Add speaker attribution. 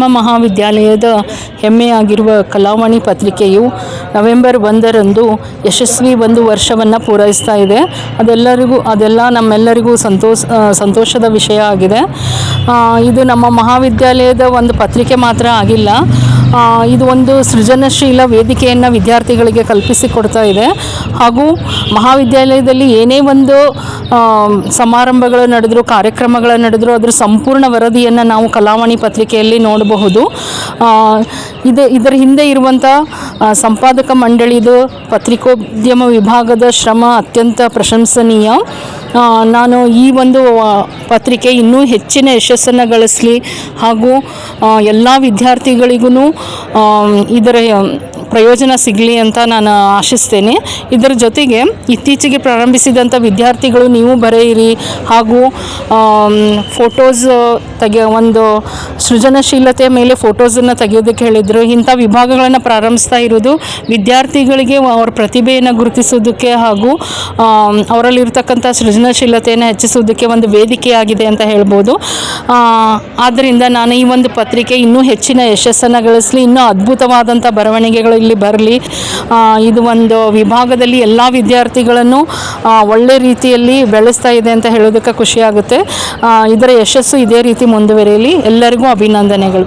Speaker 1: ನಮ್ಮ ಮಹಾವಿದ್ಯಾಲಯದ ಹೆಮ್ಮೆಯಾಗಿರುವ ಕಲಾವಾಣಿ ಪತ್ರಿಕೆಯು ನವೆಂಬರ್ 1ರಂದು ಯಶಸ್ವಿ 1 ವರ್ಷವನ್ನು ಪೂರೈಸ್ತಾ ಇದೆ. ಅದೆಲ್ಲ ನಮ್ಮೆಲ್ಲರಿಗೂ ಸಂತೋಷದ ವಿಷಯ ಆಗಿದೆ. ಇದು ನಮ್ಮ ಮಹಾವಿದ್ಯಾಲಯದ ಒಂದು ಪತ್ರಿಕೆ ಮಾತ್ರ ಆಗಿಲ್ಲ, ಇದು ಒಂದು ಸೃಜನಶೀಲ ವೇದಿಕೆಯನ್ನು ವಿದ್ಯಾರ್ಥಿಗಳಿಗೆ ಕಲ್ಪಿಸಿಕೊಡ್ತಾ ಇದೆ. ಹಾಗೂ ಮಹಾವಿದ್ಯಾಲಯದಲ್ಲಿ ಏನೇ ಒಂದು ಸಮಾರಂಭಗಳು ನಡೆದರೂ, ಕಾರ್ಯಕ್ರಮಗಳು ನಡೆದರೂ ಅದರ ಸಂಪೂರ್ಣ ವರದಿಯನ್ನು ನಾವು ಕಲಾವಾಣಿ ಪತ್ರಿಕೆಯಲ್ಲಿ ನೋಡಬಹುದು. ಇದರ ಹಿಂದೆ ಇರುವಂಥ ಸಂಪಾದಕ ಮಂಡಳಿದು ಪತ್ರಿಕೋದ್ಯಮ ವಿಭಾಗದ ಶ್ರಮ ಅತ್ಯಂತ ಪ್ರಶಂಸನೀಯ. ನಾನು ಈ ಒಂದು ಪತ್ರಿಕೆ ಇನ್ನೂ ಹೆಚ್ಚಿನ ಯಶಸ್ಸನ್ನು ಗಳಿಸಲಿ ಹಾಗೂ ಎಲ್ಲ ವಿದ್ಯಾರ್ಥಿಗಳಿಗೂ ಇದರ ಪ್ರಯೋಜನ ಸಿಗಲಿ ಅಂತ ನಾನು ಆಶಿಸ್ತೇನೆ. ಇದರ ಜೊತೆಗೆ ಇತ್ತೀಚೆಗೆ ಪ್ರಾರಂಭಿಸಿದಂಥ ವಿದ್ಯಾರ್ಥಿಗಳು ನೀವು ಬರೆಯಿರಿ ಹಾಗೂ ಫೋಟೋಸ್ ಒಂದು ಸೃಜನಶೀಲತೆಯ ಮೇಲೆ ಫೋಟೋಸನ್ನು ತೆಗೆಯೋದಕ್ಕೆ ಹೇಳಿದರು. ಇಂಥ ವಿಭಾಗಗಳನ್ನು ಪ್ರಾರಂಭಿಸ್ತಾ ಇರೋದು ವಿದ್ಯಾರ್ಥಿಗಳಿಗೆ ಅವರ ಪ್ರತಿಭೆಯನ್ನು ಗುರುತಿಸೋದಕ್ಕೆ ಹಾಗೂ ಅವರಲ್ಲಿರ್ತಕ್ಕಂಥ ಸೃಜನಶೀಲತೆಯನ್ನು ಹೆಚ್ಚಿಸೋದಕ್ಕೆ ಒಂದು ವೇದಿಕೆಯಾಗಿದೆ ಅಂತ ಹೇಳ್ಬೋದು. ಆದ್ದರಿಂದ ನಾನು ಈ ಒಂದು ಪತ್ರಿಕೆ ಇನ್ನೂ ಹೆಚ್ಚಿನ ಯಶಸ್ಸನ್ನು ಗಳಿಸಲಿ, ಇನ್ನೂ ಅದ್ಭುತವಾದಂಥ ಬರವಣಿಗೆಗಳು ಇಲ್ಲಿ ಬರಲಿ. ಇದು ಒಂದು ವಿಭಾಗದಲ್ಲಿ ಎಲ್ಲ ವಿದ್ಯಾರ್ಥಿಗಳನ್ನು ಒಳ್ಳೆ ರೀತಿಯಲ್ಲಿ ಬೆಳೆಸ್ತಾ ಇದೆ ಅಂತ ಹೇಳೋದಕ್ಕೆ ಖುಷಿಯಾಗುತ್ತೆ. ಇದರ ಯಶಸ್ಸು ಇದೇ ರೀತಿ ಮುಂದುವರಿಯಲಿ. ಎಲ್ಲರಿಗೂ ಅಭಿನಂದನೆಗಳು.